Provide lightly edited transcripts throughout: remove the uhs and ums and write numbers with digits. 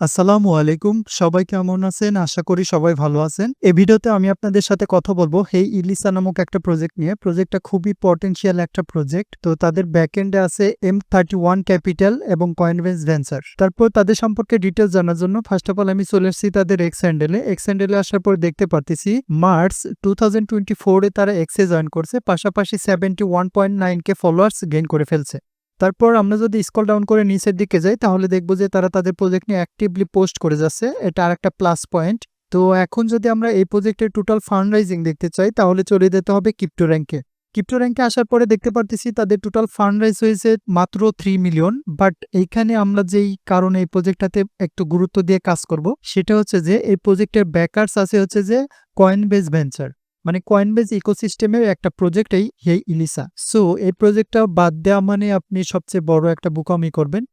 আসসালামু আলাইকুম। সবাই কেমন আছেন? আশা করি সবাই ভালো আছেন। এই ভিডিওতে আমি আপনাদের সাথে কথা বলব হেই ইলিসা নামক একটা প্রজেক্ট নিয়ে। প্রজেক্টটা খুবই পটেনশিয়াল একটা প্রজেক্ট। তো তাদের ব্যাকএন্ডে আছে M31 ক্যাপিটাল এবং Coinbase ভেঞ্চার। তারপর তাদের সম্পর্কে ডিটেইলস জানার জন্য ফার্স্ট অফ অল আমি চলে এসেছি তাদের এক্স হ্যান্ডেলে। এক্স হ্যান্ডেলে আসার পর দেখতে পারতেছি মার্চ 2024 এ তারা এক্সে জয়েন করছে। পাশাপাশি 71.9K ফলোয়ার্স গেইন করে ফেলছে। তারপর আমরা যদি স্ক্রল ডাউন করে নিচের দিকে যাই তাহলে দেখব যে তারা তাদের প্রজেক্ট নিয়ে অ্যাক্টিভলি পোস্ট করে যাচ্ছে। এটা আরেকটা প্লাস পয়েন্ট। তো এখন যদি আমরা এই প্রজেক্টের টোটাল ফান্ড রাইজিং দেখতে চাই তাহলে চলে যেতে হবে ক্রিপ্টো র‍্যাঙ্কে। ক্রিপ্টো র‍্যাঙ্কে আসার পরে দেখতে পারতেছি তাদের টোটাল ফান্ড রাইজ হয়েছে মাত্র 3 মিলিয়ন। বাট এইখানে আমরা যেই কারণে এই প্রজেক্টটাতে একটু গুরুত্ব দিয়ে কাজ করব সেটা হচ্ছে যে এই প্রজেক্টের ব্যাকার্স আছে হচ্ছে যে Coinbase ভেঞ্চার। মানে Coinbase ইকোসিস্টেমের একটা প্রজেক্ট এই ইলিসা। সো এই প্রজেক্টটা বাদ দেওয়া মানে আপনি সবচেয়ে বড় একটা বোকামি করবেন।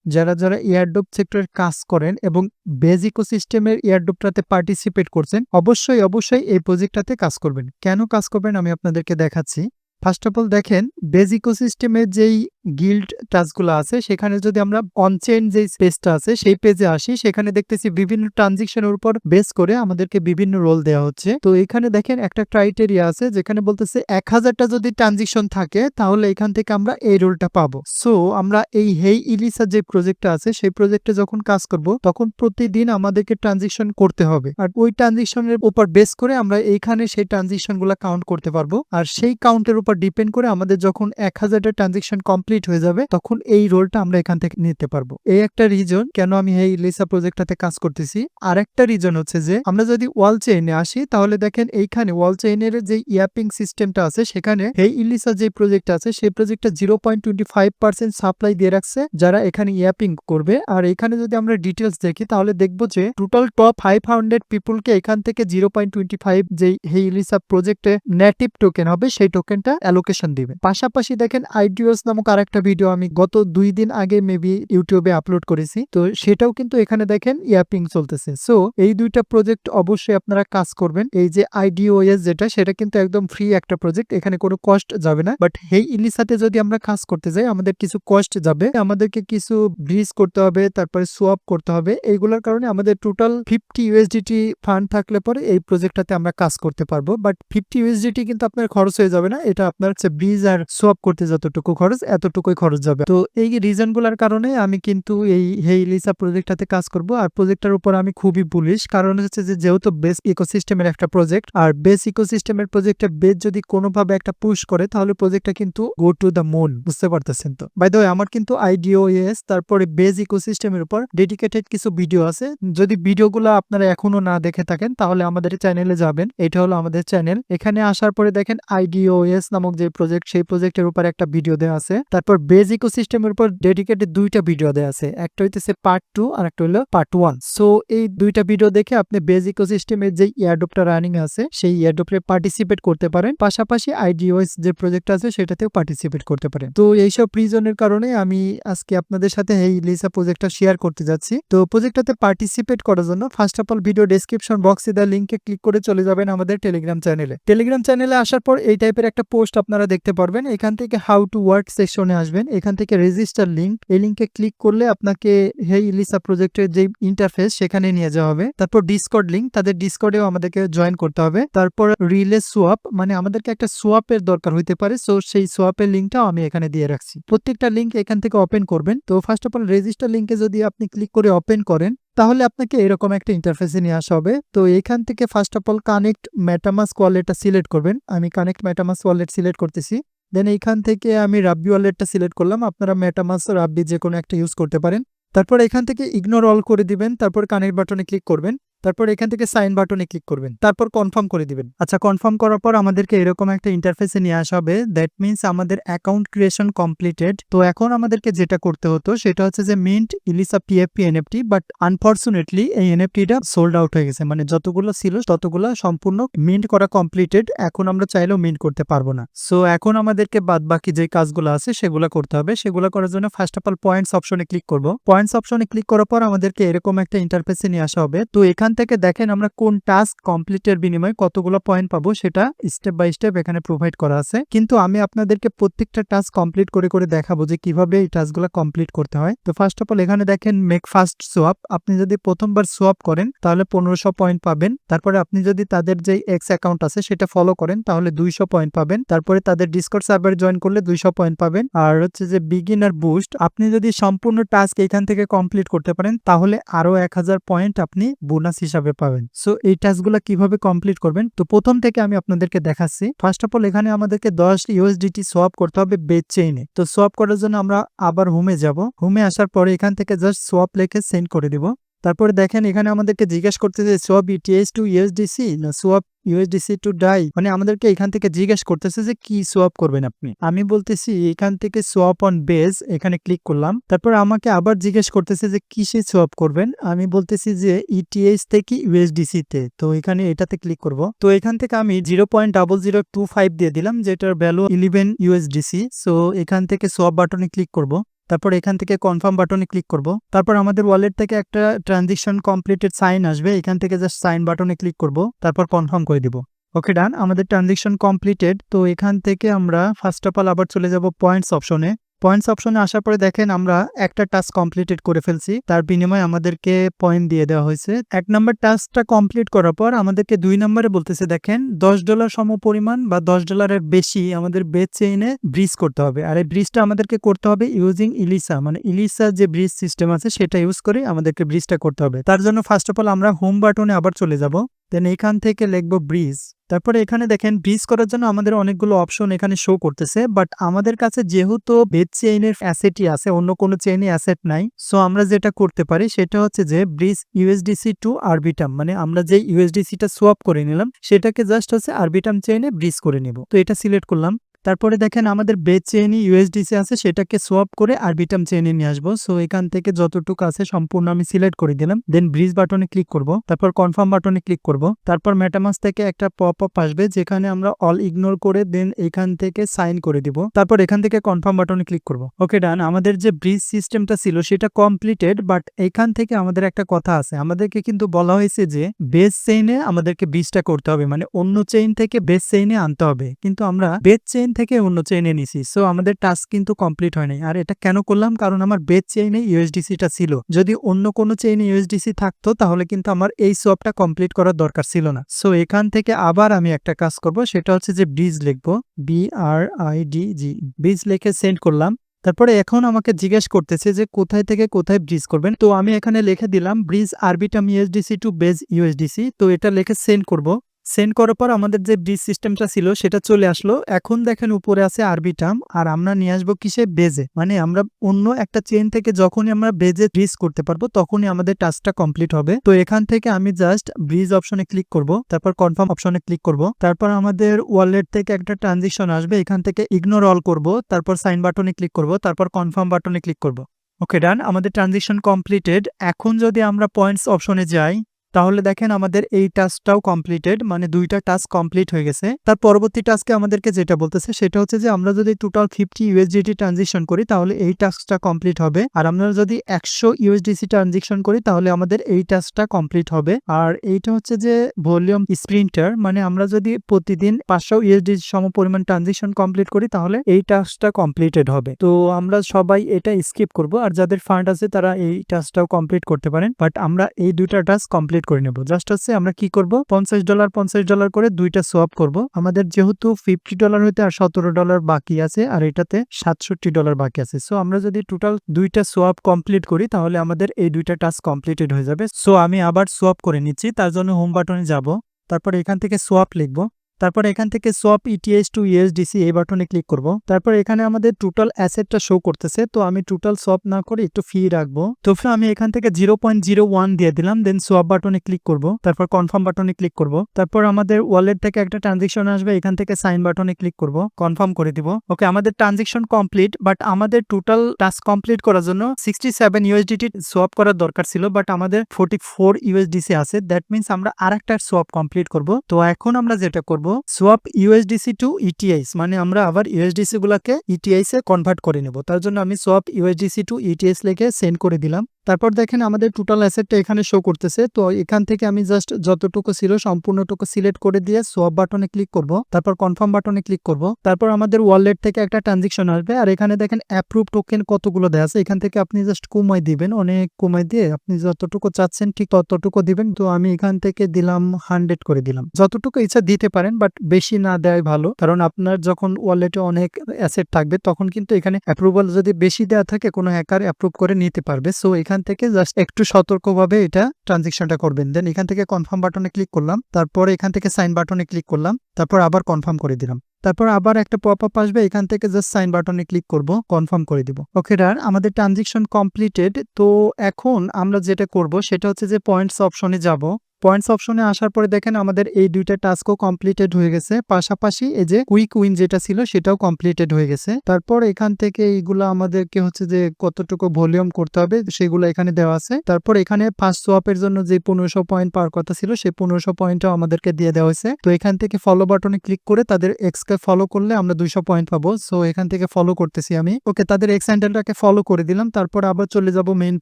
যারা এয়ারড্রপ সেক্টরে কাজ করেন এবং বেজ ইকোসিস্টেমের এয়ারড্রপটাতে পার্টিসিপেট করছেন অবশ্যই এই প্রজেক্টটাতে কাজ করবেন। কেন কাজ করবেন আমি আপনাদেরকে দেখাচ্ছি। ফার্স্ট অফ অল দেখেন বেজ ইকোসিস্টেমের যেই গিল্ড টাস্কগুলো আছে সেখানে যদি আমরা অনচেইন যে পেজটা আছে সেই পেজে আসি সেখানে দেখতেছি বিভিন্ন ট্রানজেকশনের উপর বেস করে আমাদেরকে বিভিন্ন রোল দেওয়া হচ্ছে। তো এখানে দেখেন একটা ক্রাইটেরিয়া আছে যেখানে বলতেছে 1000টা যদি ট্রানজেকশন থাকে তাহলে এখান থেকে আমরা এই রোলটা পাবো। সো আমরা এই হেই ইলিসা যে প্রজেক্টটা আছে সেই প্রজেক্টে যখন কাজ করব তখন প্রতিদিন আমাদেরকে ট্রানজেকশন করতে হবে। আর ওই ট্রানজেকশনের উপর বেস করে আমরা এইখানে সেই ট্রানজেকশনগুলো কাউন্ট করতে পারবো। আর সেই কাউন্টের উপর ডিপেন্ড করে আমাদের যখন 1000টা ট্রানজেকশন কমপ্লিট হয়ে যাবে তখন এই রোলটা আমরা এখান থেকে নিতে পারবো। এই একটা রিজন কেন আমি এই ইলিসা প্রজেক্টটাতে কাজ করতেছি। আর একটা রিজন হচ্ছে যে আমরা যদি ওয়াল চেইনে আসি তাহলে দেখেন এইখানে ওয়াল চেইনের যে ইয়াপিং সিস্টেমটা আছে সেখানে এই ইলিসা যে প্রজেক্ট আছে সেই প্রজেক্টটা 0.25% সাপ্লাই দিয়ে রাখছে যারা এখানে ইয়াপিং করবে। আর এখানে যদি আমরা ডিটেলস দেখি তাহলে দেখবো যে টোটাল টপ 500 পিপলকে এখান থেকে 0.25 যে এই ইলিসা প্রজেক্টে নেটিভ টোকেন হবে সেই টোকেনটা অ্যালোকেশন দিবে। পাশাপাশি দেখেন আইডিওস নামক আরেকটা ভিডিও আমি গত 2 দিন আগে মেবি ইউটিউবে আপলোড করেছি। তো সেটাও কিন্তু এখানে দেখেন ইয়াপিং চলতেছে। সো এই দুইটা প্রজেক্ট অবশ্যই আপনারা কাজ করবেন। এই যে আইডিওএস যেটা সেটা কিন্তু একদম ফ্রি একটা প্রজেক্ট, এখানে কোনো কস্ট যাবে না। বাট এই ইলিসাতে যদি আমরা কাজ করতে যাই আমাদের কিছু কস্ট যাবে, আমাদেরকে কিছু ব্রিজ করতে হবে, তারপরে সোয়াপ করতে হবে। এইগুলোর কারণে আমাদের টোটাল 50 ইউএসডিটি ফান্ড থাকলে পরে এই প্রজেক্টটাতে আমরা কাজ করতে পারবো। বাট 50 ইউএসডিটি কিন্তু আপনার খরচ হয়ে যাবে না, এটা আপনার হচ্ছে ব্রিজ আর সোয়াপ করতে যতটুকু খরচ এতটুকুই খরচ যাবে। তো এই রিজনগুলোর কারণে আমি কিন্তু এই হেই ইলিসা প্রজেক্টটাতে কাজ করব। আর প্রজেক্টটার উপর আমি খুবই বুলিশ, কারণ হচ্ছে যে যেহেতু বেস ইকোসিস্টেমের একটা প্রজেক্ট, আর বেস ইকোসিস্টেমের প্রজেক্টে বেস যদি কোনোভাবে একটা পুশ করে তাহলে প্রজেক্টটা কিন্তু গো টু দ্য মুন, বুঝতে পারতেছেন তো। বাই দ্য ওয়ে আমার কিন্তু আইডিওএস তারপরে বেস ইকোসিস্টেমের উপর ডেডিকেটেড কিছু ভিডিও আছে। যদি ভিডিওগুলো আপনারা এখনো না দেখে থাকেন তাহলে আমাদের চ্যানেলে যাবেন, এটা হলো আমাদের চ্যানেল। এখানে আসার পরে দেখেন আইডিওএস নামক যে প্রজেক্ট সেই প্রজেক্টের উপর একটা ভিডিও দেওয়া আছে। তারপর বেস ইকোসিস্টেমের উপর ডেডিকেটেড 2টা ভিডিও দেওয়া আছে, একটা হইতেছে পার্ট 2 আর একটা হলো পার্ট 1। সো এই 2টা ভিডিও দেখে আপনি বেস ইকোসিস্টেমের যে এয়ারড্রপটা রানিং আছে সেই এয়ারড্রপে পার্টিসিপেট করতে পারেন, পাশাপাশি আইডিওএস যে প্রজেক্ট আছে সেটাতেও পার্টিসিপেট করতে পারেন। তো এইসব রিজনের কারণে আমি আজকে আপনাদের সাথে এই ইলিসা প্রজেক্টটা শেয়ার করতে যাচ্ছি। তো প্রজেক্টটাতে পার্টিসিপেট করার জন্য first of all video description বক্সে দেওয়া লিংকে ক্লিক করে চলে যাবেন আমাদের টেলিগ্রাম চ্যানেলে। টেলিগ্রাম চ্যানেলে আসার পর এই টাইপের একটা পোস্ট আপনারা দেখতে পারবেন। এখান থেকে হাউ টু ওয়ার্ক সেকশনে আসবেন, এখান থেকে রেজিস্টার লিংক, এই লিংকে ক্লিক করলে আপনাকে হেই ইলিসা প্রজেক্টের যে ইন্টারফেস সেখানে নিয়ে যাওয়া হবে। তারপর ডিসকর্ড লিংক, তাদের ডিসকর্ডেও আমাদেরকে জয়েন করতে হবে। তারপর রিলে সোয়াপ, মানে আমাদেরকে একটা সোয়াপের দরকার হইতে পারে, সো সেই সোয়াপের লিংকটাও আমি এখানে দিয়ে রাখছি। প্রত্যেকটা লিংক এখান থেকে ওপেন করবেন। তো ফার্স্ট অফ অল রেজিস্টার লিংকে যদি আপনি ক্লিক করে ওপেন করেন তাহলে আপনাকে এরকম একটা ইন্টারফেসে নিয়ে আসা হবে। তো এখান থেকে first of all connect MetaMask ওয়ালেটটা সিলেক্ট করবেন। আমি কানেক্ট মেটামাস্ক ওয়ালেট সিলেক্ট করতেছি। দেন এইখান থেকে আমি রাব্বি ওয়ালেটটা সিলেক্ট করলাম। আপনারা মেটামাস্ক রাব্বি যে কোনো একটা ইউজ করতে পারেন। তারপর এখান থেকে ইগনোর অল করে দিবেন, তারপর কানেক্ট বাটনে ক্লিক করবেন, তারপর এখান থেকে সাইন বাটনে ক্লিক করবেন, তারপর কনফার্ম করে দিবেন। আচ্ছা, কনফার্ম করার পর আমাদেরকে এরকম একটা ইন্টারফেসে নিয়ে আসা হবে। দ্যাট মিন্স আমাদের অ্যাকাউন্ট ক্রিয়েশন কমপ্লিটেড। তো এখন আমাদেরকে যেটা করতে হতো সেটা হচ্ছে যে mint ইলিসা PFP NFT, but unfortunately এই এনএফটিটা সোল্ড আউট হয়ে গেছে। মানে যতগুলো ছিল ততগুলো সম্পূর্ণ মিন্ট করা কমপ্লিটেড, এখন আমরা চাইলেও মিন্ট করতে পারবো না। সো এখন আমাদেরকে বাদ বাকি যে কাজগুলো আছে সেগুলো করতে হবে। সেগুলো করার জন্য ফার্স্ট অফ অল পয়েন্টস অপশনে ক্লিক করব। পয়েন্টস অপশনে ক্লিক করার পর আমাদেরকে এরকম একটা ইন্টারফেসে নিয়ে আসা হবে। তো এখান থেকে দেখেন আমরা কোন টাস্ক কমপ্লিটের বিনিময়ে কতগুলো পয়েন্ট পাবো সেটা স্টেপ বাই স্টেপ এখানে প্রোভাইড করা আছে। কিন্তু আমি আপনাদেরকে প্রত্যেকটা টাস্ক কমপ্লিট করে করে দেখাবো যে কিভাবে এই টাস্কগুলো কমপ্লিট করতে হয়। তো ফার্স্ট অফ অল এখানে দেখেন মেক ফার্স্ট সোয়াপ। আপনি যদি প্রথমবার সোয়াপ করেন তাহলে 1500 পয়েন্ট পাবেন। তারপরে আপনি যদি তাদের যে এক্স অ্যাকাউন্ট আছে সেটা ফলো করেন তাহলে 200 পয়েন্ট পাবেন। তারপরে তাদের ডিসকর্ড সার্ভার জয়েন করলে 200 পয়েন্ট পাবেন। আর হচ্ছে যে বিগিনার বুস্ট, আপনি যদি সম্পূর্ণ টাস্ক এখান থেকে কমপ্লিট করতে পারেন তাহলে আরো 1000 পয়েন্ট আপনি বোনাস হিসাবে পাবেন। সো এই টাস্কগুলো কিভাবে কমপ্লিট করবেন তো প্রথম থেকে আমি আপনাদেরকে দেখাচ্ছি। ফার্স্ট অফ অল এখানে আমাদেরকে 10 ইউএসডিটি সোয়াপ করতে হবে বেজ চেইনে। তো সোয়াপ করার জন্য আমরা আবার হোমে যাব। হোমে আসার পরে এখান থেকে জাস্ট সোয়াপ লিখে সেন্ড করে দিব। তারপরে দেখেন এখানে আমাদেরকে জিজ্ঞেস করতেছে সোয়াপ ইটিএস টু ইউএসডিসি না সোয়াপ ইউএসডিসি টু ডাই, মানে আমাদেরকে এখান থেকে জিজ্ঞেস করতেছে যে কি সোয়াপ করবেন আপনি। আমি বলতেছি এখান থেকে সোয়াপ অন বেজ, এখানে ক্লিক করলাম। তারপর আমাকে আবার জিজ্ঞেস করতেছে যে কিসে সোয়াপ করবেন। আমি বলতেছি যে ইটিএস থেকে ইউএসডিসি তে। তো এখানে এটাতে ক্লিক করব। তো এখান থেকে আমি 0.0025 দিয়ে দিলাম যেটার ভ্যালু 11 ইউএসডিসি। সো এখান থেকে সোয়াপ বাটনে ক্লিক করব। তারপর এখান থেকে কনফার্ম বাটনে ক্লিক করব। তারপর আমাদের ওয়ালেট থেকে একটা ট্রানজিশন কমপ্লিটেড সাইন আসবে, এখান থেকে জাস্ট সাইন বাটনে ক্লিক করব। তারপর কনফার্ম করে দিব। ওকে ডান, আমাদের ট্রানজিশন কমপ্লিটেড। তো এখান থেকে আমরা ফার্স্ট অফ অল আবার চলে যাব পয়েন্টস অপশনে। পয়েন্টস অপশনে আসার পরে দেখেন আমরা একটা টাস্ক কমপ্লিটেড করে ফেলছি, তার বিনিময়ে আমাদেরকে পয়েন্ট দিয়ে দেওয়া হয়েছে। 1 নম্বর টাস্কটা কমপ্লিট করার পর আমাদেরকে 2 নম্বরে বলতেছে দেখেন $10 সম পরিমাণ বা $10 বেশি আমাদের বেজ চেইনে ব্রিজ করতে হবে। আর এই ব্রিজটা আমাদেরকে করতে হবে ইউজিং ইলিসা, মানে ইলিসা যে ব্রিজ সিস্টেম আছে সেটা ইউজ করে আমাদেরকে ব্রিজটা করতে হবে। তার জন্য ফার্স্ট অফ অল আমরা হোম বাটনে আবার চলে যাব। দেন এখান থেকে লিখবো ব্রিজ। তারপরে এখানে দেখেন ব্রিজ করার জন্য আমাদের অনেকগুলো অপশন এখানে শো করতেছে, বাট আমাদের কাছে যেহেতু বেজ চেইনের অ্যাসেটই আছে, অন্য কোনো চেইনে অ্যাসেট নাই, সো আমরা যেটা করতে পারি সেটা হচ্ছে যে ব্রিজ ইউএসডিসি টু আরবিটাম, মানে আমরা যে ইউএসডিসিটা সোয়াপ করে নিলাম সেটাকে জাস্ট হচ্ছে আরবিটাম চেইনে ব্রিজ করে নিব। তো এটা সিলেক্ট করলাম। তারপরে দেখেন আমাদের বেজ চেইনে ইউএসডিসি আছে সেটাকে সোয়াপ করে আরবিটাম চেইনে নিয়ে আসবো। সো এখান থেকে যতটুকু আছে সম্পূর্ণ আমি সিলেক্ট করে দিলাম। দেন ব্রিজ বাটনে ক্লিক করব। তারপর কনফার্ম বাটনে ক্লিক করব। তারপর মেটামাস্ক থেকে একটা পপ আপ আসবে যেখানে আমরা অল ইগনোর করে দেন এখান থেকে সাইন করে দিব। তারপর এখান থেকে কনফার্ম বাটনে ক্লিক করব। ওকে ডান, আমাদের যে ব্রিজ সিস্টেমটা ছিল সেটা কমপ্লিটেড, বাট এখান থেকে আমাদের একটা কথা আছে, আমাদেরকে কিন্তু বলা হয়েছে যে বেজ চেইনে আমাদেরকে ব্রিজটা করতে হবে, মানে অন্য চেইন থেকে বেজ চেইনে আনতে হবে, কিন্তু আমরা বেজ চেইন থেকে অন্য চেইনে নিছি। সো আমাদের টাস্ক কিন্তু কমপ্লিট হয় নাই। আর এটা কেন করলাম, কারণ আমার বেজ চেইনে ইউএসডিসিটা ছিল। যদি অন্য কোনো চেইনে ইউএসডিসি থাকতো তাহলে কিন্তু আমার এই সোয়াপটা কমপ্লিট করার দরকার ছিল না। সো এখান থেকে আবার আমি একটা কাজ করব, সেটা হচ্ছে যে ব্রিজ লিখবো, BRIDG, ব্রিজ লিখে সেন্ড করলাম। তারপরে এখন আমাকে জিজ্ঞেস করতেছে যে কোথায় থেকে কোথায় ব্রিজ করবেন। তো আমি এখানে লিখে দিলাম bridge Arbitrum USDC to Base USDC. তো এটা লিখে সেন্ড করব। সেন্ড করার পর আমাদের যে ব্রিজ সিস্টেমটা ছিল সেটা চলে আসলো। এখন দেখেন উপরে আছে আরবিটাম, আর আমরা নিয়ে আসবো কিসে, বেজে, মানে আমরা অন্য একটা চেইন থেকে যখনই আমরা বেজে ব্রিজ করতে পারবো তখনই আমাদের টাস্কটা কমপ্লিট হবে। তো এখান থেকে আমি জাস্ট ব্রিজ অপশনে ক্লিক করব, তারপর কনফার্ম অপশনে ক্লিক করব। তারপর আমাদের ওয়ালেট থেকে একটা ট্রানজিশন আসবে, এখান থেকে ইগনোর অল করব, তারপর সাইন বাটনে ক্লিক করব, তারপর কনফার্ম বাটনে ক্লিক করব। ওকে ডান, আমাদের ট্রানজিশন কমপ্লিটেড। এখন যদি আমরা পয়েন্টস অপশনে যাই তাহলে দেখেন আমাদের এই টাস্কটাও কমপ্লিটেড, মানে 2টা টাস্ক কমপ্লিট হয়ে গেছে। তার পরবর্তী টাস্কে আমাদেরকে যেটা বলতেছে সেটা হচ্ছে যে আমরা যদি টোটাল 50 ইউএসডিটি ট্রানজিশন করি তাহলে এই টাস্কটা কমপ্লিট হবে, আর আমরা যদি 100 ইউএসডিসি ট্রানজিশন করি তাহলে আমাদের এই টাস্কটা কমপ্লিট হবে। আর এইটা হচ্ছে যে ভলিউম স্প্রিন্টার, মানে আমরা যদি প্রতিদিন 500 ইউএসডিসি সম পরিমাণ ট্রানজিশন কমপ্লিট করি তাহলে এই টাস্কটা কমপ্লিটেড হবে। তো আমরা সবাই এটা স্কিপ করব, আর যাদের ফান্ড আছে তারা এই টাস্কটাও কমপ্লিট করতে পারেন, বাট আমরা এই 2টা টাস্ক কমপ্লিট করে নেব। জাস্ট হচ্ছে আমরা কি করব, $50 করে 2টা সোয়াপ করব। আমাদের যেহেতু $50 হইতে আর $17 বাকি আছে, আর এটাতে $67 বাকি আছে। সো আমরা যদি টোটাল 2টা সোয়াপ কমপ্লিট করি তাহলে আমাদের এই 2টা টাস্ক কমপ্লিটেড হয়ে যাবে। সো আমি আবার সোয়াপ করে নিচ্ছি, তার জন্য হোম বাটনে যাব, তারপর এখান থেকে সোয়াপ লিখব, তারপর এখান থেকে সোয়াপ ইটিএস টু ইউএসডিসি এই বাটনে ক্লিক করব। তারপর এখানে আমাদের টোটাল অ্যাসেটটা শো করতেছে, তো আমি টোটাল সোয়াপ না করে একটু ফি রাখবো। তো আমি এখান থেকে 0.01 দিয়ে দিলাম। দেন সোয়াপ বাটনে ক্লিক করব, তারপর কনফার্ম বাটনে ক্লিক করব। তারপর আমাদের ওয়ালেট থেকে একটা ট্রানজেকশন আসবে, এখান থেকে সাইন বাটনে ক্লিক করব, কনফার্ম করে দিব। ওকে, আমাদের ট্রানজেকশন কমপ্লিট, বাট আমাদের টোটাল টাস্ক কমপ্লিট করার জন্য 67 ইউএসডিটি সোয়াপ করার দরকার ছিল, বাট আমাদের 44 ইউএসডিসি আছে। দ্যাট মিনস আমরা আরেকটা সোয়াপ কমপ্লিট করব। তো এখন আমরা যেটা করব, সোয়াপ ইউএসডিসি টু ইটিআইস, মানে আমরা আবার ইউএসডিসি গুলাকে ইটিআইস এ কনভার্ট করে নেব। তার জন্য আমি সোয়াপ ইউএসডিসি টু ইটিআইস লিখে সেন্ড করে দিলাম। তারপর দেখেন আমাদের টোটাল অ্যাসেটটা এখানে শো করতেছে। তো এখান থেকে আমি জাস্ট যতটুকু ছিল সম্পূর্ণটুকু সিলেক্ট করে দিয়ে সোয়াপ বাটনে ক্লিক করব। তারপর কনফার্ম বাটনে ক্লিক করব। তারপর আমাদের ওয়ালেট থেকে একটা ট্রানজাকশন আসবে আর এখানে দেখেন অ্যাপ্রুভ টোকেন কতগুলো দেয়া আছে। এখান থেকে আপনি জাস্ট কমাই দিবেন। অনেক কমাই দিয়ে আপনি যতটুকু চাচ্ছেন ঠিক ততটুকু দিবেন। তো আমি এখান থেকে দিলাম 100 করে দিলাম। যতটুকু ইচ্ছা দিতে পারেন বাট বেশি না দেওয়াই ভালো। কারণ আপনার যখন ওয়ালেটে অনেক অ্যাসেট থাকবে তখন কিন্তু এখানে অ্যাপ্রুভাল যদি বেশি দেওয়া থাকে কোনো হ্যাকার অ্যাপ্রুভ করে নিতে পারবে। সো এখান থেকে জাস্ট একটু সতর্কভাবে এটা ট্রানজাকশনটা করবেন। দেন এখান থেকে কনফার্ম বাটনে ক্লিক করলাম। তারপর এখান থেকে সাইন বাটনে ক্লিক করলাম। তারপর আবার কনফার্ম করে দিলাম। তারপর আবার একটা পপআপ আসবে, এখান থেকে জাস্ট সাইন বাটনে ক্লিক করব, কনফার্ম করে দিব। ওকে ডান, আমাদের ট্রানজাকশন কমপ্লিটেড। তো এখন আমরা যেটা করব সেটা হচ্ছে যে পয়েন্টস অপশনে যাব। পয়েন্টস অপশনে আসার পরে দেখেন আমাদের এই দুইটা টাস্কও কমপ্লিটেড হয়ে গেছে। পাশাপাশি এই যে কুইক উইন যেটা ছিল সেটাও কমপ্লিটেড হয়ে গেছে। তারপর এখান থেকে এইগুলো আমাদেরকে হচ্ছে যে কতটুকু ভলিউম করতে হবে সেগুলো এখানে দেওয়া আছে। তারপর এখানে ফার্স্ট সোয়াপের জন্য যে 1500 পয়েন্ট পাওয়ার কথা ছিল সেই 1500 পয়েন্টও আমাদেরকে দিয়ে দেওয়া হয়েছে। তো এখান থেকে ফলো বাটনে ক্লিক করে তাদের এক্স কে ফলো করলে আমরা 200 পয়েন্ট পাবো। সো এখান থেকে ফলো করতেছি আমি। ওকে, তাদের এক্স হ্যান্ডেলটাকে ফলো করে দিলাম। তারপর আবার চলে যাব মেইন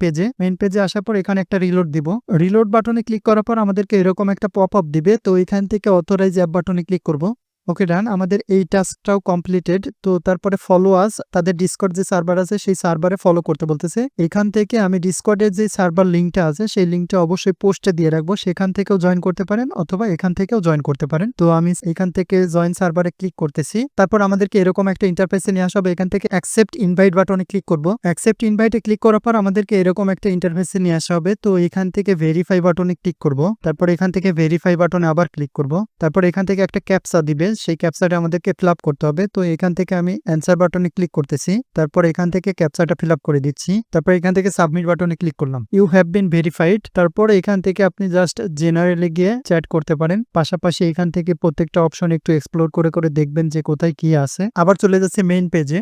পেজে। মেইন পেজে আসার পর এখানে একটা রিলোড দিব। রিলোড বাটনে ক্লিক করার পর আমাদেরকে এরকম একটা পপআপ দিবে। তো এখান থেকে অথরাইজ অ্যাপ বাটনে ক্লিক করব। ওকে ডান, আমাদের এই টাস্কটাও কমপ্লিটেড। তো তারপরে ফলো আস, তাদের ডিসকর্ড যে সার্ভার আছে সেই সার্ভারে ফলো করতে বলতেছে। এখান থেকে আমি ডিসকর্ডের যে সার্ভার লিঙ্কটা আছে সেই লিঙ্কটা অবশ্যই পোস্টে দিয়ে রাখবো, সেখান থেকেও জয়েন করতে পারেন অথবা এখান থেকেও জয়েন করতে পারেন। তো আমি এখান থেকে জয়েন সার্ভারে ক্লিক করতেছি। তারপর আমাদেরকে এরকম একটা ইন্টারফেসে নিয়ে আসবে। এখান থেকে অ্যাকসেপ্ট ইনভাইট বাটনে ক্লিক করব। অ্যাকসেপ্ট ইনভাইটে ক্লিক করার পর আমাদেরকে এরকম একটা ইন্টারফেসে নিয়ে আসা হবে। তো এখান থেকে ভেরিফাই বাটনে ক্লিক করব। তারপর এখান থেকে ভেরিফাই বাটনে আবার ক্লিক করব। তারপর এখান থেকে একটা ক্যাপচা দিবে, সেই ক্যাপচাটা আমাদেরকে ফিল আপ করতে হবে। তো এখান থেকে আমি অ্যান্সার বাটনে ক্লিক করতেছি। তারপর এখান থেকে ক্যাপচাটা ফিল আপ করে দিচ্ছি। তারপর এখান থেকে সাবমিট বাটনে ক্লিক করলাম। You have been verified. তারপর এখান থেকে আপনি জাস্ট জেনারেলে গিয়ে চ্যাট করতে পারেন। পাশাপাশি এখান থেকে প্রত্যেকটা অপশন একটু এক্সপ্লোর করে করে দেখবেন যে কোথায় কি আছে। আবার চলে যাচ্ছে মেইন পেজে।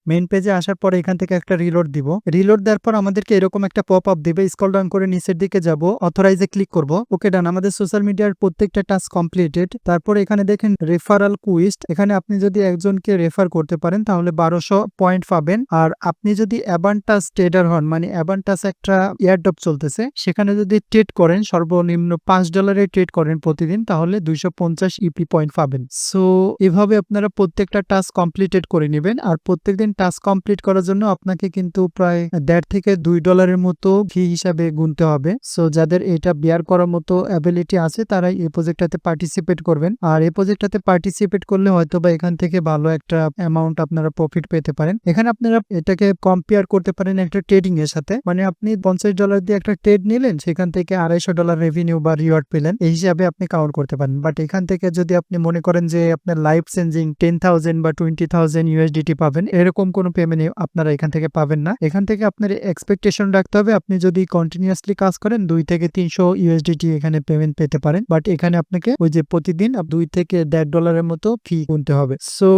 মেইন পেজে আসার পরে এখান থেকে একটা রিলোড দিব। রিলোড দেওয়ার পর আমাদেরকে এরকম একটা পপআপ দিবে। স্ক্রল ডাউন করে নিচের দিকে যাব, অথরাইজে ক্লিক করব। ওকে ডান, আমাদের সোশ্যাল মিডিয়ার প্রত্যেকটা টাস্ক কমপ্লিটেড। তারপর এখানে দেখেন রেফারাল কুইস্ট, এখানে আপনি যদি একজনকে রেফার করতে পারেন তাহলে 1200 পয়েন্ট পাবেন। আর আপনি যদি অ্যাবান্টাস ট্রেডার হন, মানে অ্যাবান্টাস একটা এয়ারড্রপ চলতেছে, সেখানে যদি ট্রেড করেন সর্বনিম্ন $5 ট্রেড করেন প্রতিদিন, তাহলে 250 ইপি পয়েন্ট পাবেন। সো এভাবে আপনারা প্রত্যেকটা টাস্ক কমপ্লিটেড করে নেবেন। আর প্রত্যেকদিন টাস্ক কমপ্লিট করার জন্য আপনাকে কিন্তু প্রায় $1.5 থেকে $2 মতো ফি হিসাবে গুনতে হবে। সো যাদের এটা বিয়ার করার মতো অ্যাবিলিটি আছে তারাই এই প্রজেক্টটাতে পার্টিসিপেট করবেন। আর এই প্রজেক্টটাতে পার্টিসিপেট করলে হয়তো বা এখান থেকে ভালো একটা অ্যামাউন্ট আপনারা প্রফিট পেতে পারেন। এখানে আপনারা এটাকে কম্পেয়ার করতে পারেন একটা ট্রেডিং এর সাথে, মানে আপনি $50 দিয়ে একটা ট্রেড নিলেন, সেখান থেকে $250 রেভিনিউ বা রিওয়ার্ড পেলেন, এই হিসাবে আপনি কাউন্ট করতে পারেন। বাট এখান থেকে যদি আপনি মনে করেন যে আপনার লাইফ চেঞ্জিং 10,000 বা 20,000 USDT পাবেন, এরকম কোনো পেমেন্ট আপনারা এখান থেকে পাবেন না। এখান থেকে আপনার এক্সপেকটেশন রাখতে হবে আপনি যদি কন্টিনিউয়াসলি কাজ করেন 2 থেকে 300 USDT এখানে পেমেন্ট পেতে পারেন। বাট এখানে আপনাকে ওই যে প্রতিদিন $2 থেকে $1.5 মতো ফি গুনতে হবে। সো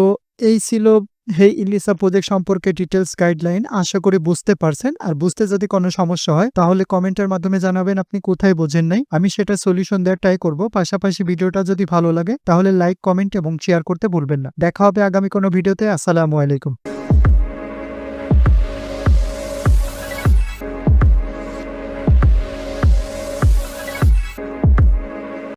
এই ছিল হেই ইলিসা প্রজেক্ট সম্পর্কে ডিটেলস গাইডলাইন। আশা করি বুঝতে পারছেন। আর বুঝতে যদি কোনো সমস্যা হয় তাহলে কমেন্টের মাধ্যমে জানাবেন আপনি কোথায় বোঝেন নাই, আমি সেটা সলিউশন দেওয়ার ট্রাই করব। পাশাপাশি ভিডিওটা যদি ভালো লাগে তাহলে লাইক, কমেন্ট এবং শেয়ার করতে ভুলবেন না। দেখা হবে আগামী কোনো ভিডিওতে। আসসালামু আলাইকুম।